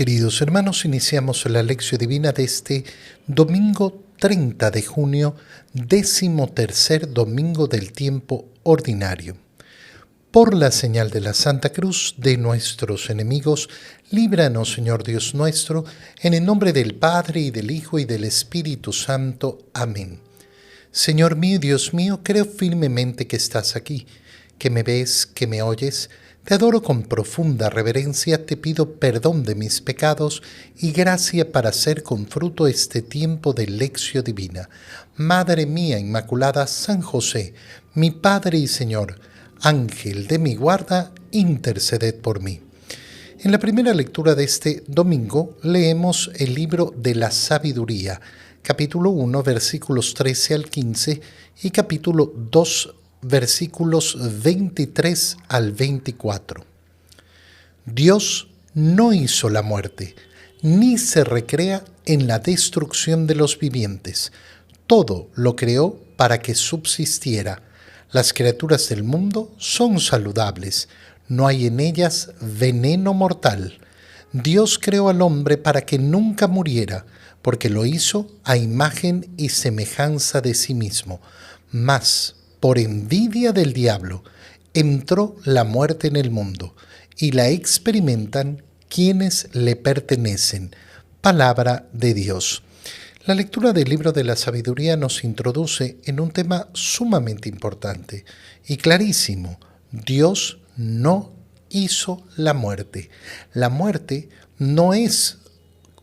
Queridos hermanos, iniciamos la lección divina de este domingo 30 de junio, 13º domingo del tiempo ordinario. Por la señal de la Santa Cruz de nuestros enemigos, líbranos, Señor Dios nuestro, en el nombre del Padre, y del Hijo, y del Espíritu Santo. Amén. Señor mío y Dios mío, creo firmemente que estás aquí, que me ves, que me oyes. Te adoro con profunda reverencia, te pido perdón de mis pecados y gracia para hacer con fruto este tiempo de lección divina. Madre mía Inmaculada, San José, mi Padre y Señor, Ángel de mi guarda, interceded por mí. En la primera lectura de este domingo leemos el libro de la Sabiduría, capítulo 1, versículos 13 al 15 y capítulo 2, versículos 23 al 24. Dios no hizo la muerte, ni se recrea en la destrucción de los vivientes. Todo lo creó para que subsistiera. Las criaturas del mundo son saludables, no hay en ellas veneno mortal. Dios creó al hombre para que nunca muriera, porque lo hizo a imagen y semejanza de sí mismo. Mas, por envidia del diablo, entró la muerte en el mundo, y la experimentan quienes le pertenecen. Palabra de Dios. La lectura del libro de la Sabiduría nos introduce en un tema sumamente importante y clarísimo. Dios no hizo la muerte. La muerte no es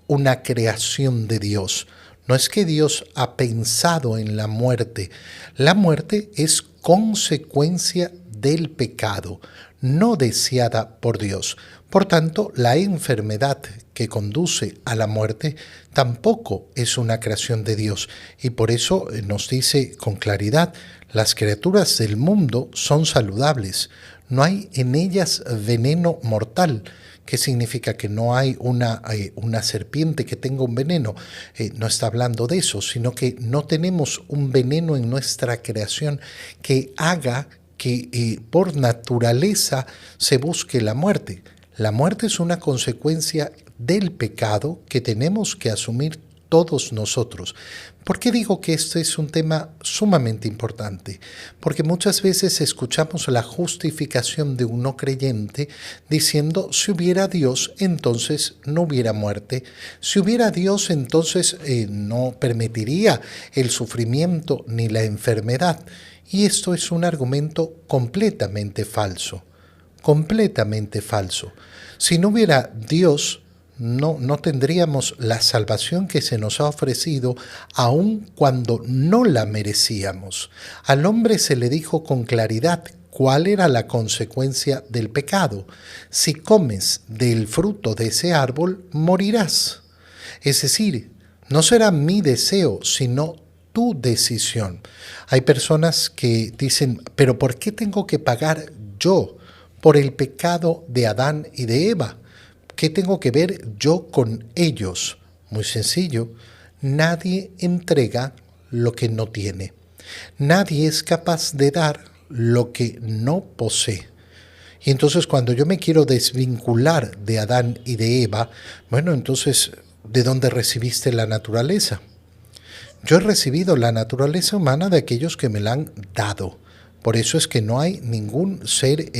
una creación de Dios. No es que Dios ha pensado en la muerte. La muerte es consecuencia del pecado, no deseada por Dios. Por tanto, la enfermedad que conduce a la muerte tampoco es una creación de Dios. Y por eso nos dice con claridad, las criaturas del mundo son saludables. No hay en ellas veneno mortal. ¿Qué significa? Que no hay una serpiente que tenga un veneno. No está hablando de eso, sino que no tenemos un veneno en nuestra creación que haga que por naturaleza se busque la muerte. La muerte es una consecuencia del pecado que tenemos que asumir todos nosotros. ¿Por qué digo que este es un tema sumamente importante? Porque muchas veces escuchamos la justificación de un no creyente diciendo, si hubiera Dios, entonces no hubiera muerte. Si hubiera Dios, entonces no permitiría el sufrimiento ni la enfermedad. Y esto es un argumento completamente falso. Completamente falso. Si no hubiera Dios, no tendríamos la salvación que se nos ha ofrecido, aun cuando no la merecíamos. Al hombre se le dijo con claridad cuál era la consecuencia del pecado. Si comes del fruto de ese árbol, morirás. Es decir, no será mi deseo, sino tu decisión. Hay personas que dicen, pero ¿por qué tengo que pagar yo por el pecado de Adán y de Eva? ¿Qué tengo que ver yo con ellos? Muy sencillo, nadie entrega lo que no tiene. Nadie es capaz de dar lo que no posee. Y entonces cuando yo me quiero desvincular de Adán y de Eva, bueno, entonces, ¿de dónde recibiste la naturaleza? Yo he recibido la naturaleza humana de aquellos que me la han dado. Por eso es que no hay ningún ser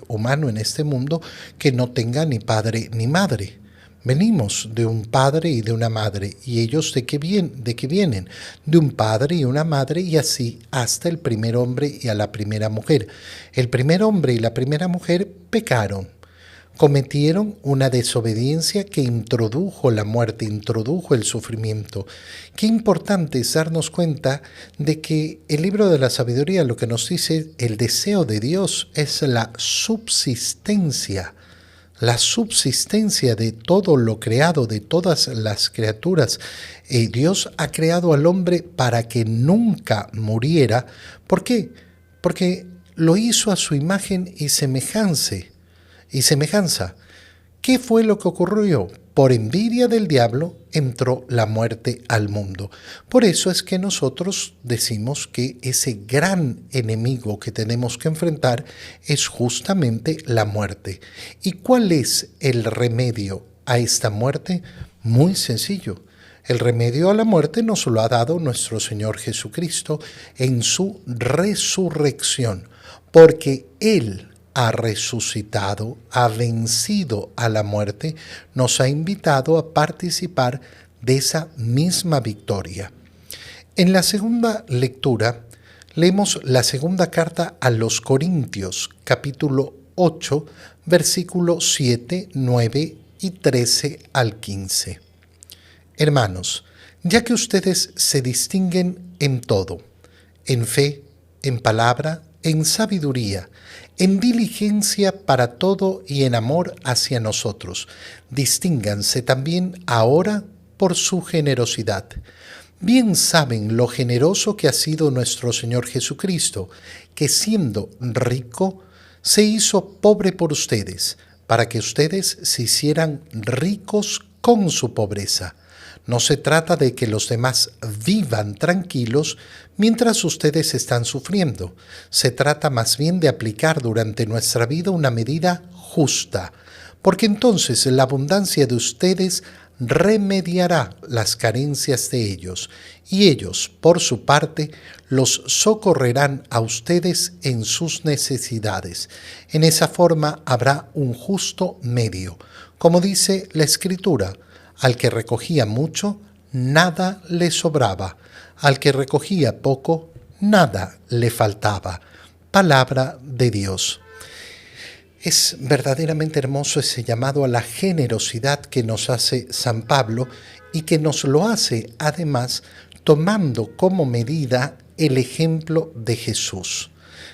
humano en este mundo que no tenga ni padre ni madre. Venimos de un padre y de una madre. ¿Y ellos de qué vienen? De un padre y una madre, y así hasta el primer hombre y a la primera mujer. El primer hombre y la primera mujer pecaron. Cometieron una desobediencia que introdujo la muerte, introdujo el sufrimiento. Qué importante es darnos cuenta de que el libro de la Sabiduría lo que nos dice, el deseo de Dios es la subsistencia de todo lo creado, de todas las criaturas. Dios ha creado al hombre para que nunca muriera. ¿Por qué? Porque lo hizo a su imagen y semejanza. ¿Qué fue lo que ocurrió? Por envidia del diablo entró la muerte al mundo. Por eso es que nosotros decimos que ese gran enemigo que tenemos que enfrentar es justamente la muerte. ¿Y cuál es el remedio? a esta muerte? Muy sencillo. El remedio a la muerte nos lo ha dado nuestro Señor Jesucristo en su resurrección, porque Él ha resucitado, ha vencido a la muerte, nos ha invitado a participar de esa misma victoria. En la segunda lectura, leemos la segunda carta a los Corintios, capítulo 8, versículos 7, 9 y 13 al 15. Hermanos, ya que ustedes se distinguen en todo, en fe, en palabra, en sabiduría, en diligencia para todo y en amor hacia nosotros, distínganse también ahora por su generosidad. Bien saben lo generoso que ha sido nuestro Señor Jesucristo, que siendo rico, se hizo pobre por ustedes, para que ustedes se hicieran ricos con su pobreza. No se trata de que los demás vivan tranquilos mientras ustedes están sufriendo. Se trata más bien de aplicar durante nuestra vida una medida justa, porque entonces la abundancia de ustedes remediará las carencias de ellos, y ellos, por su parte, los socorrerán a ustedes en sus necesidades. En esa forma habrá un justo medio. Como dice la Escritura, al que recogía mucho, nada le sobraba. Al que recogía poco, nada le faltaba. Palabra de Dios. Es verdaderamente hermoso ese llamado a la generosidad que nos hace San Pablo y que nos lo hace además tomando como medida el ejemplo de Jesús.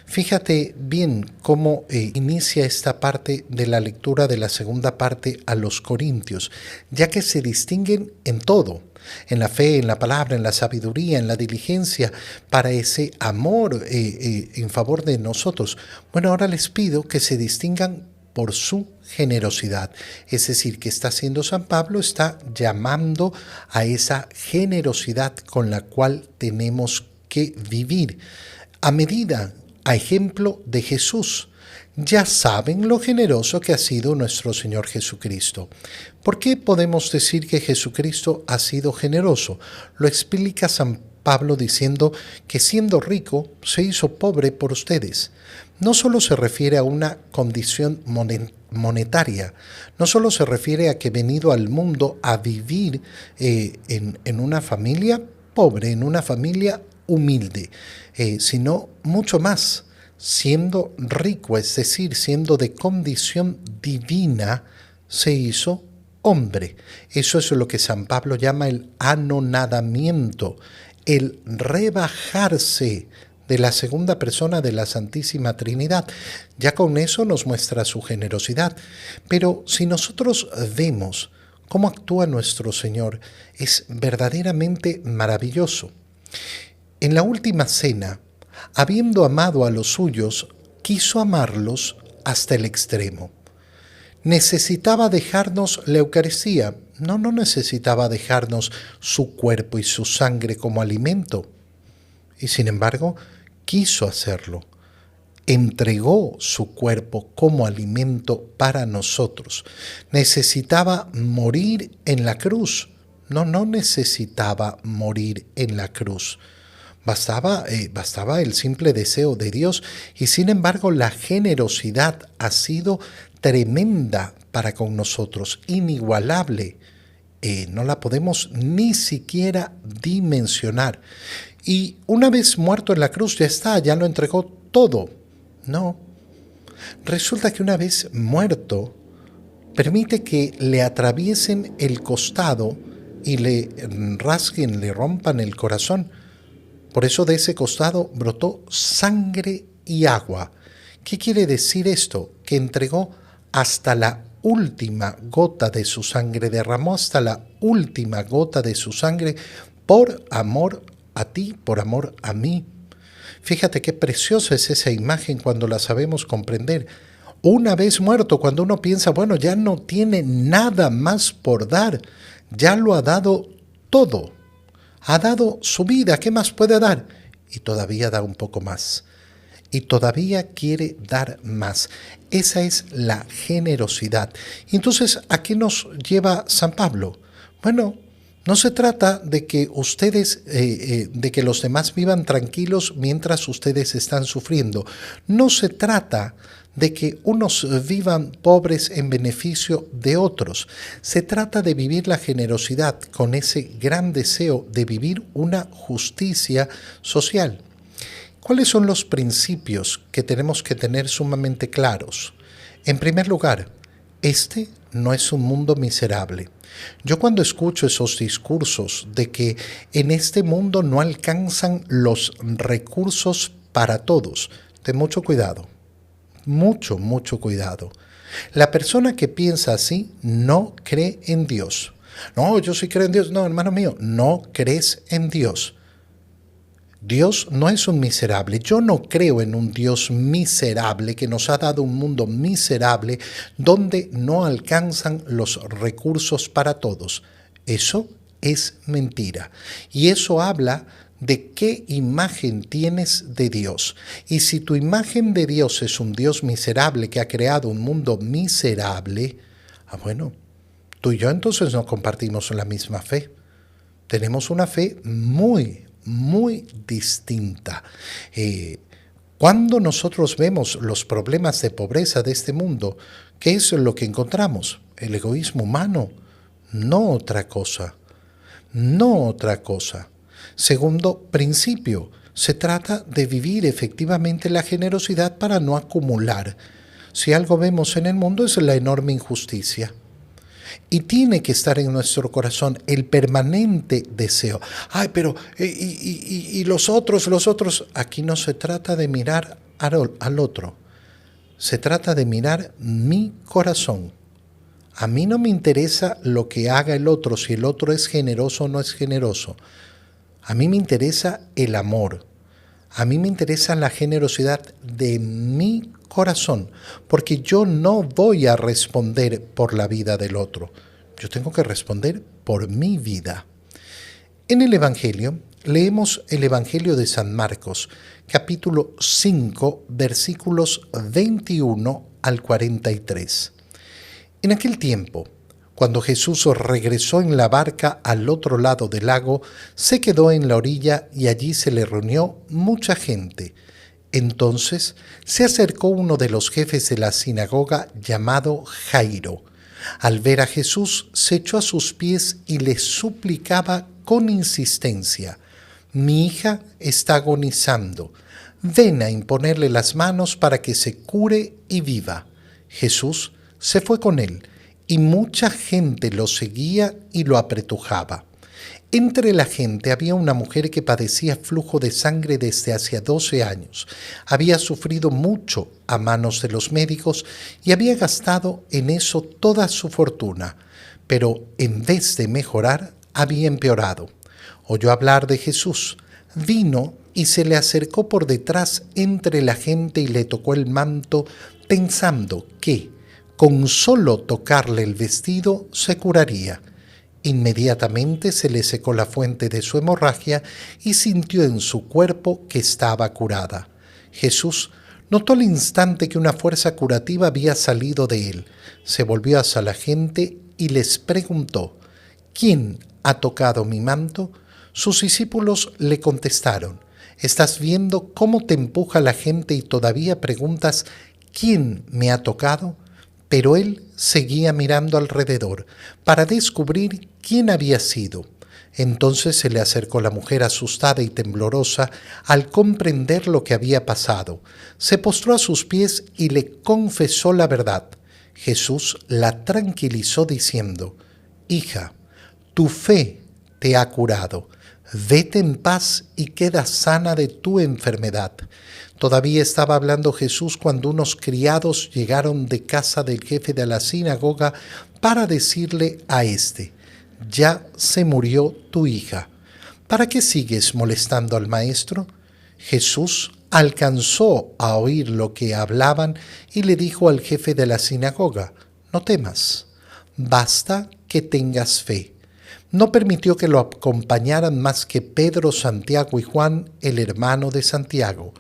Fíjate bien cómo inicia esta parte de la lectura de la segunda parte a los Corintios, ya que se distinguen en todo, en la fe, en la palabra, en la sabiduría, en la diligencia, para ese amor en favor de nosotros. Bueno, ahora les pido que se distingan por su generosidad. Es decir, que está haciendo San Pablo, está llamando a esa generosidad con la cual tenemos que vivir. A ejemplo de Jesús. Ya saben lo generoso que ha sido nuestro Señor Jesucristo. ¿Por qué podemos decir que Jesucristo ha sido generoso? Lo explica San Pablo diciendo que siendo rico se hizo pobre por ustedes. No solo se refiere a una condición monetaria, no solo se refiere a que ha venido al mundo a vivir en una familia pobre, en una familia humilde, sino mucho más, siendo rico, es decir, siendo de condición divina, se hizo hombre. Eso es lo que San Pablo llama el anonadamiento, el rebajarse de la segunda persona de la Santísima Trinidad. Ya con eso nos muestra su generosidad. Pero si nosotros vemos cómo actúa nuestro Señor, es verdaderamente maravilloso. En la última cena, habiendo amado a los suyos, quiso amarlos hasta el extremo. ¿Necesitaba dejarnos la Eucaristía? No necesitaba dejarnos su cuerpo y su sangre como alimento. Y sin embargo, quiso hacerlo. Entregó su cuerpo como alimento para nosotros. ¿Necesitaba morir en la cruz? No necesitaba morir en la cruz. Bastaba el simple deseo de Dios, y sin embargo la generosidad ha sido tremenda para con nosotros, inigualable. No la podemos ni siquiera dimensionar. Y una vez muerto en la cruz ya está, ya lo entregó todo. No. Resulta que una vez muerto, permite que le atraviesen el costado y le rasguen, le rompan el corazón. Por eso de ese costado brotó sangre y agua. ¿Qué quiere decir esto? Que entregó hasta la última gota de su sangre, derramó hasta la última gota de su sangre por amor a ti, por amor a mí. Fíjate qué preciosa es esa imagen cuando la sabemos comprender. Una vez muerto, cuando uno piensa, bueno, ya no tiene nada más por dar, ya lo ha dado todo. Ha dado su vida, ¿qué más puede dar? Y todavía da un poco más. y todavía quiere dar más. Esa es la generosidad. Entonces, ¿a qué nos lleva San Pablo? Bueno, no se trata de que de que los demás vivan tranquilos mientras ustedes están sufriendo. No se trata de que unos vivan pobres en beneficio de otros. Se trata de vivir la generosidad con ese gran deseo de vivir una justicia social. ¿Cuáles son los principios que tenemos que tener sumamente claros? En primer lugar, este no es un mundo miserable. Yo cuando escucho esos discursos de que en este mundo no alcanzan los recursos para todos, ten mucho cuidado, mucho cuidado. La persona que piensa así no cree en Dios. No, yo sí creo en Dios. No, hermano mío, no crees en Dios. Dios no es un miserable. Yo no creo en un Dios miserable que nos ha dado un mundo miserable donde no alcanzan los recursos para todos. Eso es mentira. Y eso habla de qué imagen tienes de Dios. Y si tu imagen de Dios es un Dios miserable que ha creado un mundo miserable, bueno, tú y yo entonces no compartimos la misma fe. Tenemos una fe muy distinta. Cuando nosotros vemos los problemas de pobreza de este mundo, ¿qué es lo que encontramos? El egoísmo humano, no otra cosa, no otra cosa. Segundo principio, se trata de vivir efectivamente la generosidad para no acumular. Si algo vemos en el mundo es la enorme injusticia. Y tiene que estar en nuestro corazón el permanente deseo. Ay, pero, y los otros. Aquí no se trata de mirar al otro. Se trata de mirar mi corazón. A mí no me interesa lo que haga el otro, si el otro es generoso o no es generoso. A mí me interesa el amor. A mí me interesa la generosidad de mi corazón, porque yo no voy a responder por la vida del otro. Yo tengo que responder por mi vida. En el Evangelio, leemos el Evangelio de San Marcos, capítulo 5, versículos 21 al 43. En aquel tiempo, cuando Jesús regresó en la barca al otro lado del lago, se quedó en la orilla y allí se le reunió mucha gente. Entonces se acercó uno de los jefes de la sinagoga llamado Jairo. Al ver a Jesús, se echó a sus pies y le suplicaba con insistencia: «Mi hija está agonizando. Ven a imponerle las manos para que se cure y viva». Jesús se fue con él, y mucha gente lo seguía y lo apretujaba. Entre la gente había una mujer que padecía flujo de sangre desde hacía 12 años. Había sufrido mucho a manos de los médicos y había gastado en eso toda su fortuna, pero en vez de mejorar, había empeorado. Oyó hablar de Jesús, vino y se le acercó por detrás entre la gente y le tocó el manto, pensando que, con solo tocarle el vestido, se curaría. Inmediatamente se le secó la fuente de su hemorragia y sintió en su cuerpo que estaba curada. Jesús notó al instante que una fuerza curativa había salido de él. Se volvió hacia la gente y les preguntó: «¿Quién ha tocado mi manto?». Sus discípulos le contestaron: «¿Estás viendo cómo te empuja la gente y todavía preguntas: ¿quién me ha tocado?». Pero él seguía mirando alrededor para descubrir quién había sido. Entonces se le acercó la mujer asustada y temblorosa al comprender lo que había pasado. Se postró a sus pies y le confesó la verdad. Jesús la tranquilizó diciendo: «Hija, tu fe te ha curado. Vete en paz y queda sana de tu enfermedad». Todavía estaba hablando Jesús cuando unos criados llegaron de casa del jefe de la sinagoga para decirle a éste: «Ya se murió tu hija. ¿Para qué sigues molestando al maestro?». Jesús alcanzó a oír lo que hablaban y le dijo al jefe de la sinagoga: «No temas, basta que tengas fe». No permitió que lo acompañaran más que Pedro, Santiago y Juan, el hermano de Santiago.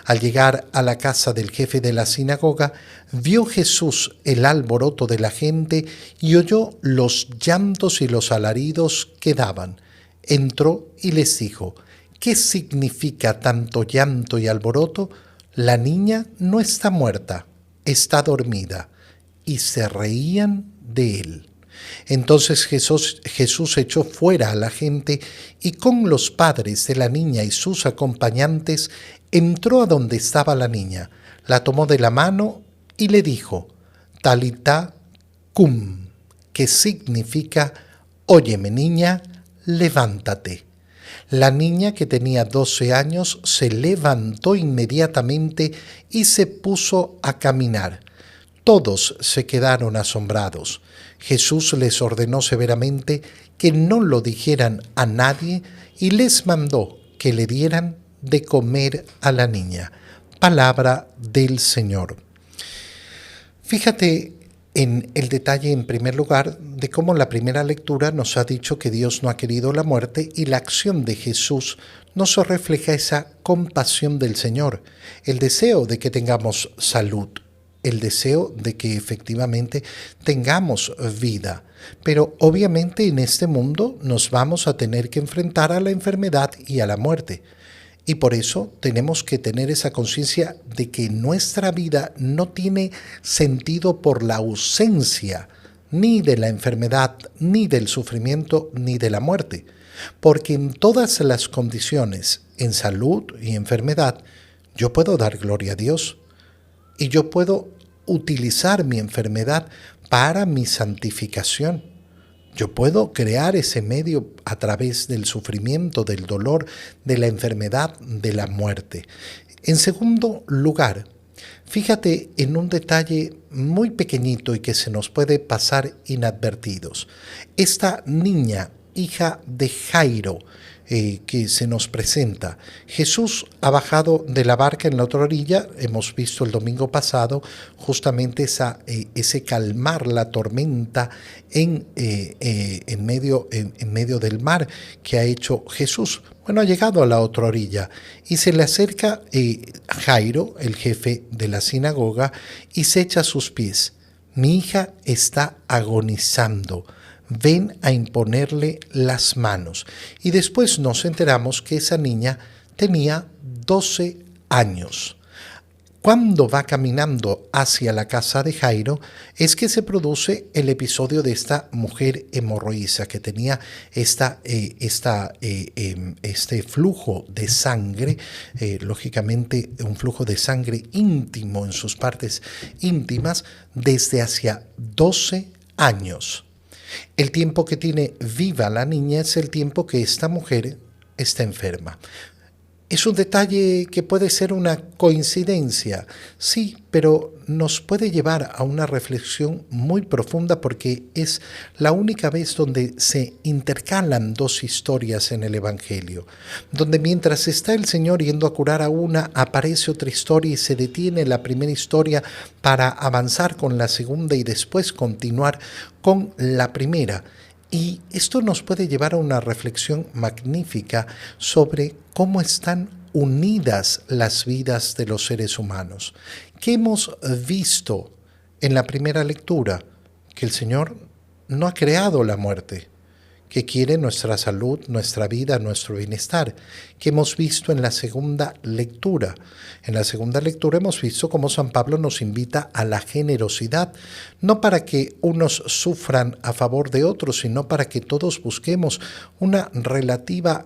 Al llegar a la casa del jefe de la sinagoga, vio Jesús el alboroto de la gente y oyó los llantos y los alaridos que daban. Entró y les dijo: ¿Qué significa tanto llanto y alboroto? La niña no está muerta, está dormida. Y se reían de él. Entonces Jesús echó fuera a la gente y con los padres de la niña y sus acompañantes entró a donde estaba la niña, la tomó de la mano y le dijo: Talita cum, que significa: óyeme niña, levántate. La niña, que tenía 12 años, se levantó inmediatamente y se puso a caminar. Todos se quedaron asombrados. Jesús les ordenó severamente que no lo dijeran a nadie y les mandó que le dieran de comer a la niña. Palabra del Señor. Fíjate en el detalle, en primer lugar, de cómo la primera lectura nos ha dicho que Dios no ha querido la muerte, y la acción de Jesús nos refleja esa compasión del Señor, el deseo de que tengamos salud, el deseo de que efectivamente tengamos vida. Pero obviamente en este mundo nos vamos a tener que enfrentar a la enfermedad y a la muerte. Y por eso tenemos que tener esa conciencia de que nuestra vida no tiene sentido por la ausencia ni de la enfermedad, ni del sufrimiento, ni de la muerte. Porque en todas las condiciones, en salud y enfermedad, yo puedo dar gloria a Dios. Y yo puedo utilizar mi enfermedad para mi santificación. Yo puedo crear ese medio a través del sufrimiento, del dolor, de la enfermedad, de la muerte. En segundo lugar, fíjate en un detalle muy pequeñito y que se nos puede pasar inadvertidos. Esta niña, hija de Jairo, que se nos presenta. Jesús ha bajado de la barca en la otra orilla. Hemos visto el domingo pasado justamente ese calmar la tormenta en medio del mar que ha hecho Jesús. Bueno, ha llegado a la otra orilla y se le acerca Jairo, el jefe de la sinagoga, y se echa a sus pies. Mi hija está agonizando. Ven a imponerle las manos. Y después nos enteramos que esa niña tenía 12 años. Cuando va caminando hacia la casa de Jairo, es que se produce el episodio de esta mujer hemorroísa que tenía este flujo de sangre, lógicamente un flujo de sangre íntimo en sus partes íntimas desde hacía 12 años. El tiempo que tiene viva la niña es el tiempo que esta mujer está enferma. Es un detalle que puede ser una coincidencia, sí, pero nos puede llevar a una reflexión muy profunda porque es la única vez donde se intercalan dos historias en el Evangelio, donde mientras está el Señor yendo a curar a una, aparece otra historia y se detiene la primera historia para avanzar con la segunda y después continuar con la primera. Y esto nos puede llevar a una reflexión magnífica sobre cómo están unidas las vidas de los seres humanos. ¿Qué hemos visto en la primera lectura? Que el Señor no ha creado la muerte, que quiere nuestra salud, nuestra vida, nuestro bienestar, que hemos visto en la segunda lectura. En la segunda lectura hemos visto cómo San Pablo nos invita a la generosidad, no para que unos sufran a favor de otros, sino para que todos busquemos una relativa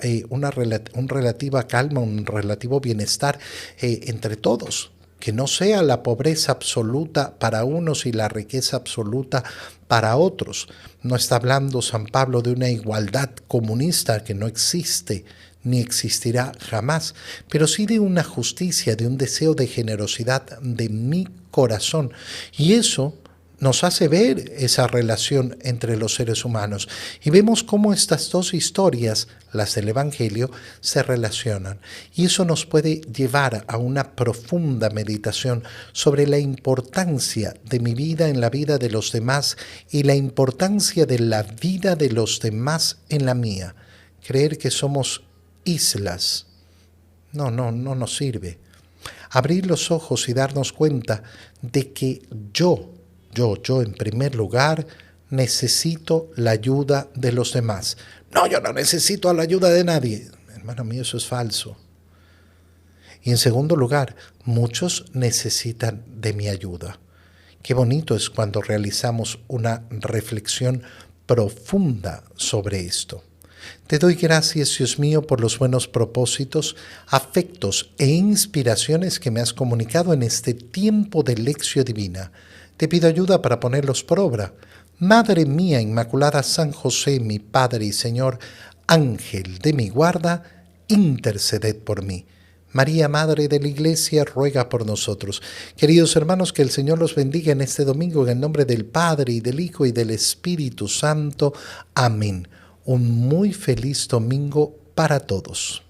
calma, un relativo bienestar entre todos. Que no sea la pobreza absoluta para unos y la riqueza absoluta para otros. No está hablando San Pablo de una igualdad comunista que no existe ni existirá jamás, pero sí de una justicia, de un deseo de generosidad de mi corazón. Y eso nos hace ver esa relación entre los seres humanos y vemos cómo estas dos historias, las del Evangelio, se relacionan. Y eso nos puede llevar a una profunda meditación sobre la importancia de mi vida en la vida de los demás y la importancia de la vida de los demás en la mía. Creer que somos islas no nos sirve. abrir los ojos y darnos cuenta de que yo en primer lugar, necesito la ayuda de los demás. No, yo no necesito la ayuda de nadie. Hermano mío, eso es falso. Y en segundo lugar, muchos necesitan de mi ayuda. Qué bonito es cuando realizamos una reflexión profunda sobre esto. Te doy gracias, Dios mío, por los buenos propósitos, afectos e inspiraciones que me has comunicado en este tiempo de lección divina. Te pido ayuda para ponerlos por obra. Madre mía Inmaculada, San José, mi Padre y Señor, Ángel de mi guarda, interceded por mí. María, Madre de la Iglesia, ruega por nosotros. Queridos hermanos, que el Señor los bendiga en este domingo, en el nombre del Padre, y del Hijo, y del Espíritu Santo. Amén. Un muy feliz domingo para todos.